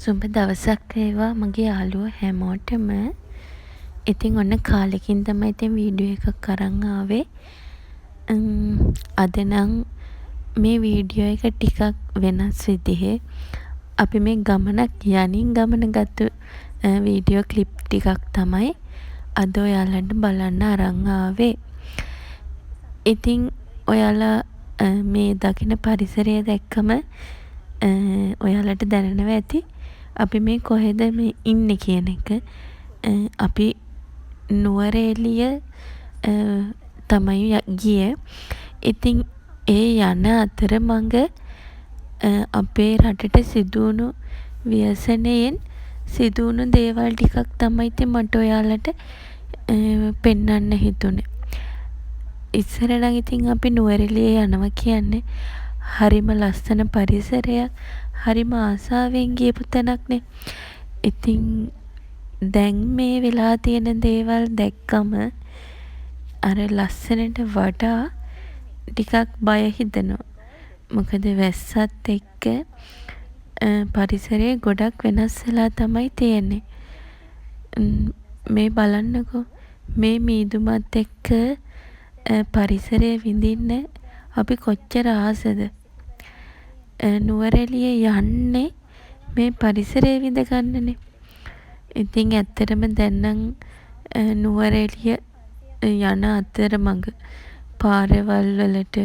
සුබ දවසක් වේවා මගේ යාළුවෝ හැමෝටම. ඉතින් ඔන්න කාලෙකින් තමයි ඉතින් වීඩියෝ එකක් අරන් ආවේ. අද නම් මේ වීඩියෝ එක ටිකක් වෙනස් විදිහේ. අපි මේ ගමනක් යනින් ගමන ගත්තු වීඩියෝ ක්ලිප් ටිකක් තමයි අද ඔයාලට බලන්න අරන් ආවේ. ඉතින් ඔයාලා මේ දකින පරිසරය දැක්කම ඔයාලට දැනෙනවා ඇති අපි මේ කොහෙද මේ ඉන්නේ කියන එක. අපි නුවරඑළිය තමයි ගියේ. ඉතින් ඒ යන අතරමඟ අපේ රටට සිදුවුණු ව්‍යසනයෙන් සිදුවුණු දේවල් ටිකක් තමයි ඉතින් මට ඔයාලට පෙන්වන්න හිතුනේ. ඉස්සර නම් ඉතින් අපි නුවරඑළිය යනවා කියන්නේ හරිම ලස්සන පරිසරයක්, හරිම ආසාවෙන් ගියපු තැනක්නේ. ඉතින් දැන් මේ වෙලා තියෙන දේවල් දැක්කම අර ලස්සනට වඩා ටිකක් බය හිතෙනවා. මොකද වැස්සත් එක්ක පරිසරය ගොඩක් වෙනස් වෙලා තමයි තියෙන්නේ. මේ බලන්නකෝ මේ මීදුමත් එක්ක පරිසරය විඳින්න අපි කොච්චර ආසද. නුවරඑළිය යන්නේ මේ පරිසරය විඳ ගන්නනේ. ඉතින් ඇත්තටම දැන් නම් නුවරඑළිය යන අතරමඟ පාරවල් වලට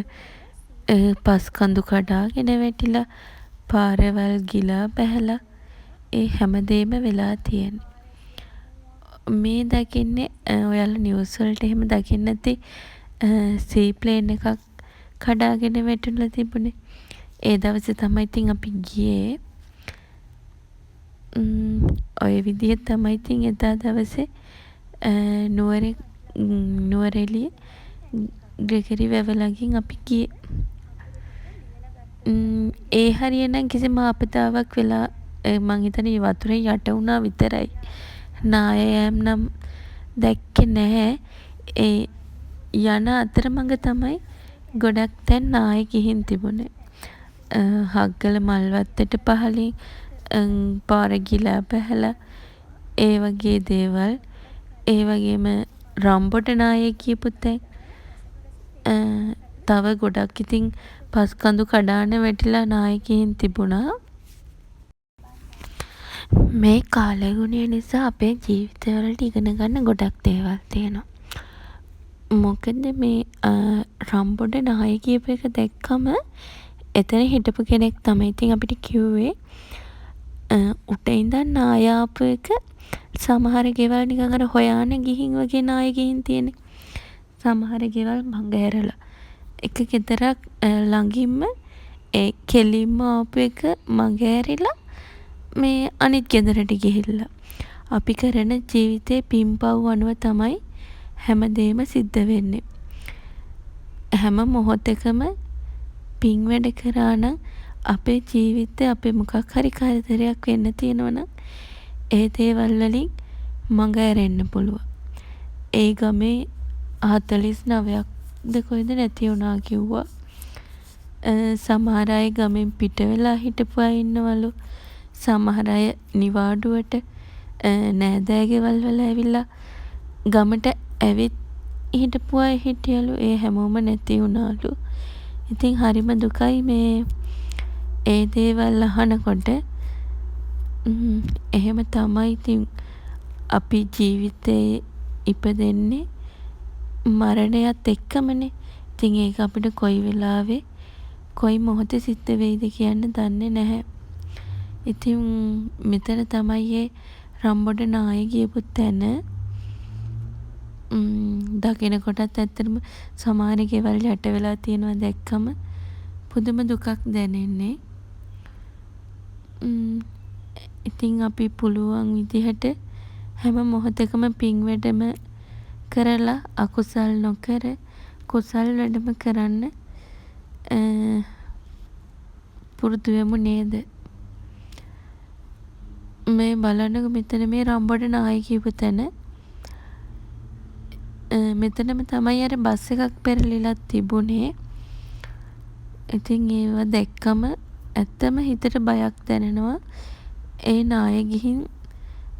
පස් කඳු කඩාගෙන වැටිලා, පාරවල් ගිලා බැහැලා ඒ හැමදේම වෙලා තියෙන්නේ. මේ දකින්නේ ඔයාලා නිවුස් වලට එහෙම දකින්න ඇති සීප්ලේන් එකක් කඩාගෙන වැටුණා තිබුණේ. ඒ දවසේ තමයි ඉතින් අපි ගියේ. ඔය විදිහ තමයි ඉතින් එදා දවසේ නුවරඑළිය ග්‍රෙගරි වැව ළඟින් අපි ගියේ. ඒ හරිය නම් කිසිම ආපදාවක් වෙලා මං හිතන්නේ වතුරෙන් යට වුණා විතරයි. නායයම් නම් දැක්කේ නැහැ. ඒ යන අතරමඟ තමයි ගොඩක් තැන් නාය ගිහින් තිබුණේ. හග්ගල මල්වත්තට පහලින් පාර ගිලා බැහැලා ඒ වගේ දේවල්. ඒ වගේම රම්බොට නාය කියපු තැන් තව ගොඩක් ඉතින් පස් කඳු කඩාන වැටිලා නාය ගිහින් තිබුණා. මේ කාලගුණය නිසා අපේ ජීවිතවලට ඉගෙන ගන්න ගොඩක් දේවල් තියෙනවා. මොකද මේ රම්බොට නාය කියපු එක දැක්කම එතන හිටපු කෙනෙක් තමයි ඉතින් අපිට කිව්වේ උට ඉඳන් නාය ආපු එක සමහර ගෙවල් නිකන් අර හොයාන ගිහින් වගේ නාය ගිහින් තියෙන්නේ. සමහර ගෙවල් මඟ ඇරලා එක ගෙදරක් ළඟින්ම ඒ කෙලින්ම ආපු එක මඟ ඇරිලා මේ අනිත් ගෙදරට ගිහිල්ලා. අපි කරන ජීවිතේ පින්පව් අනුව තමයි හැමදේම සිද්ධ වෙන්නේ. හැම මොහොතකම පින් වැඩ කරා නම් අපේ ජීවිතේ අපේ මොකක් හරි කරදරයක් වෙන්න තියෙනවනම් ඒ දේවල් වලින් මඟ ඇරෙන්න පුළුවන්. ඒ ගමේ 49ක්ද කොහෙද නැති වුණා කිව්වා. සමහර අය ගමෙන් පිට වෙලා හිටපු අය ඉන්නවලු. සමහර අය නිවාඩුවට නෑදෑ ගෙවල් වල ඇවිල්ලා ගමට ඇවිත් හිටපු අය හිටියලු. ඒ හැමෝම නැති වුණාලු. ඉතින් හරිම දුකයි මේ ඒ දේවල් අහනකොට. එහෙම තමයි ඉතින් අපි ජීවිතේ ඉපදෙන්නේ මරණයත් එක්කමනේ. ඉතින් ඒක අපිට කොයි වෙලාවෙ කොයි මොහොතේ සිද්ධ වෙයිද කියන්න දන්නේ නැහැ. ඉතින් මෙතන තමයි ඒ රම්බොට නාය ගියපු තැන. දකින කොටත් ඇත්තටම සමහර ගෙවල් යට වෙලා තියෙනවා දැක්කම පුදුම දුකක් දැනෙන්නේ. ඉතින් අපි පුළුවන් විදිහට හැම මොහොතකම පින් වැඩම කරලා අකුසල් නොකර කුසල් වැඩම කරන්න පුරුදු වෙමු නේද? මේ බලන්නකො මෙතන මේ රම්බොට නාය කියපු තැන. මෙතනම තමයි අර බස් එකක් පෙරලිලා තිබුණේ. ඉතින් ඒව දැක්කම ඇත්තම හිතට බයක් දැනෙනවා. ඒ නාය ගිහින්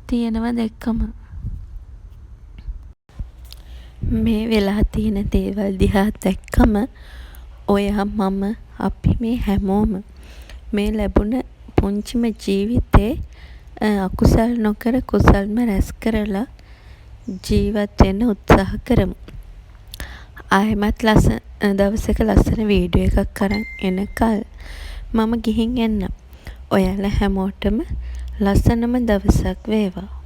තියෙනවා දැක්කම මේ වෙලා තියෙන දේවල් දිහා දැක්කම ඔයා මම අපි මේ හැමෝම මේ ලැබුණ පුංචිම ජීවිතේ අකුසල් නොකර කුසල්ම රැස් කරලා ජීවත් වෙන්න උත්සාහ කරමු. ආයෙමත් දවසක ලස්සන වීඩියෝ එකක් අරන් එනකල් මම ගිහින් එන්නම්. ඔයාලා හැමෝටම ලස්සනම දවසක් වේවා.